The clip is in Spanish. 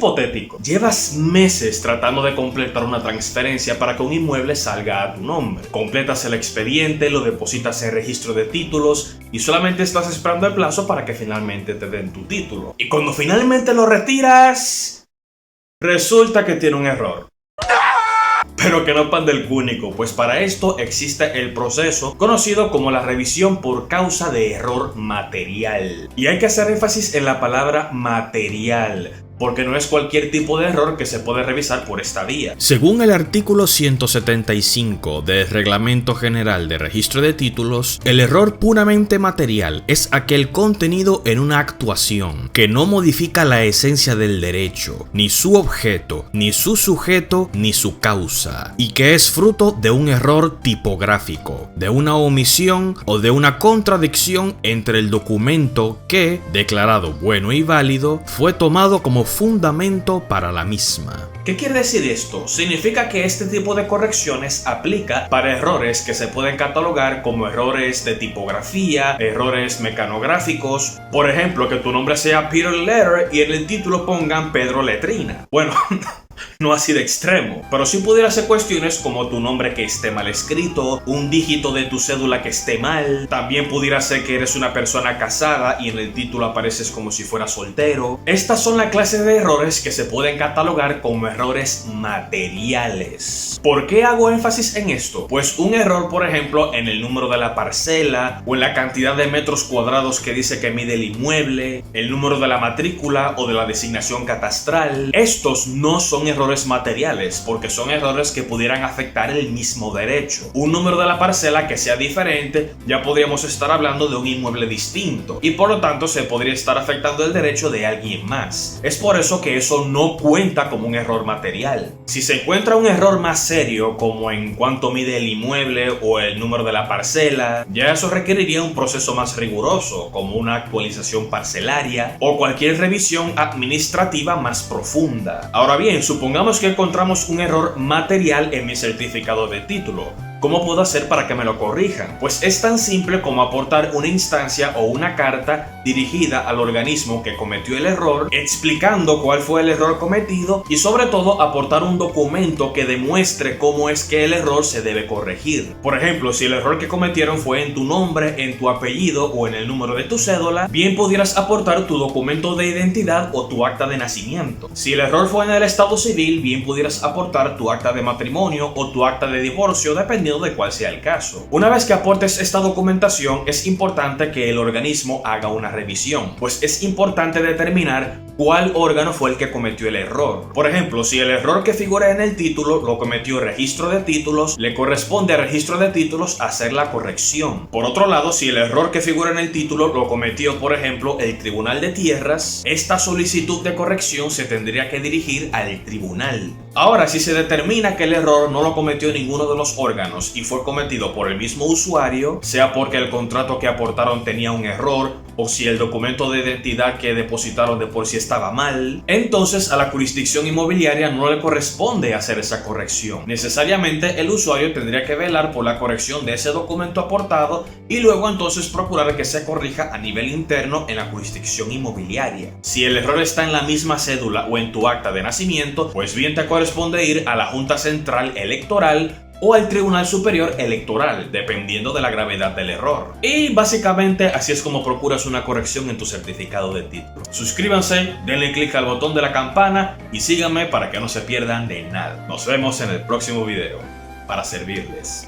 hipotético. Llevas meses tratando de completar una transferencia para que un inmueble salga a tu nombre. Completas el expediente, lo depositas en registro de títulos y solamente estás esperando el plazo para que finalmente te den tu título. Y cuando finalmente lo retiras, resulta que tiene un error. Pero que no pan del cúnico, pues para esto existe el proceso conocido como la revisión por causa de error material. Y hay que hacer énfasis en la palabra material, porque no es cualquier tipo de error que se puede revisar por esta vía. Según el artículo 175 del Reglamento General de Registro de Títulos, el error puramente material es aquel contenido en una actuación que no modifica la esencia del derecho, ni su objeto, ni su sujeto, ni su causa, y que es fruto de un error tipográfico, de una omisión o de una contradicción entre el documento que, declarado bueno y válido, fue tomado como fundamento para la misma. ¿Qué quiere decir esto? Significa que este tipo de correcciones aplica para errores que se pueden catalogar como errores de tipografía, errores mecanográficos, por ejemplo, que tu nombre sea Peter Letter y en el título pongan Pedro Letrina. Bueno, no así de extremo, pero sí pudiera ser cuestiones como tu nombre que esté mal escrito, un dígito de tu cédula que esté mal, también pudiera ser que eres una persona casada y en el título apareces como si fuera soltero. Estas son la clase de errores que se pueden catalogar como errores materiales. ¿Por qué hago énfasis en esto? Pues un error, por ejemplo, en el número de la parcela o en la cantidad de metros cuadrados que dice que mide el inmueble, el número de la matrícula o de la designación catastral, estos no son errores materiales porque son errores que pudieran afectar el mismo derecho. Un número de la parcela que sea diferente, ya podríamos estar hablando de un inmueble distinto y por lo tanto se podría estar afectando el derecho de alguien más. Es por eso que eso no cuenta como un error material. Si se encuentra un error más serio como en cuánto mide el inmueble o el número de la parcela, ya eso requeriría un proceso más riguroso como una actualización parcelaria o cualquier revisión administrativa más profunda. Ahora bien, supongamos que encontramos un error material en mi certificado de título. ¿Cómo puedo hacer para que me lo corrijan? Pues es tan simple como aportar una instancia o una carta dirigida al organismo que cometió el error, explicando cuál fue el error cometido y sobre todo aportar un documento que demuestre cómo es que el error se debe corregir. Por ejemplo, si el error que cometieron fue en tu nombre, en tu apellido o en el número de tu cédula, bien pudieras aportar tu documento de identidad o tu acta de nacimiento. Si el error fue en el estado civil, bien pudieras aportar tu acta de matrimonio o tu acta de divorcio, dependiendo de cuál sea el caso. Una vez que aportes esta documentación, es importante que el organismo haga una revisión, pues es importante determinar cuál órgano fue el que cometió el error. Por ejemplo, si el error que figura en el título lo cometió Registro de Títulos, le corresponde a Registro de Títulos hacer la corrección. Por otro lado, si el error que figura en el título lo cometió, por ejemplo, el Tribunal de Tierras, esta solicitud de corrección se tendría que dirigir al tribunal. Ahora, si se determina que el error no lo cometió ninguno de los órganos y fue cometido por el mismo usuario, sea porque el contrato que aportaron tenía un error o si el documento de identidad que depositaron de por sí estaba mal, entonces a la jurisdicción inmobiliaria no le corresponde hacer esa corrección. Necesariamente el usuario tendría que velar por la corrección de ese documento aportado y luego entonces procurar que se corrija a nivel interno en la jurisdicción inmobiliaria. Si el error está en la misma cédula o en tu acta de nacimiento, pues bien te corresponde ir a la Junta Central Electoral o al Tribunal Superior Electoral, dependiendo de la gravedad del error. Y básicamente así es como procuras una corrección en tu certificado de título. Suscríbanse, denle clic al botón de la campana y síganme para que no se pierdan de nada. Nos vemos en el próximo video, para servirles.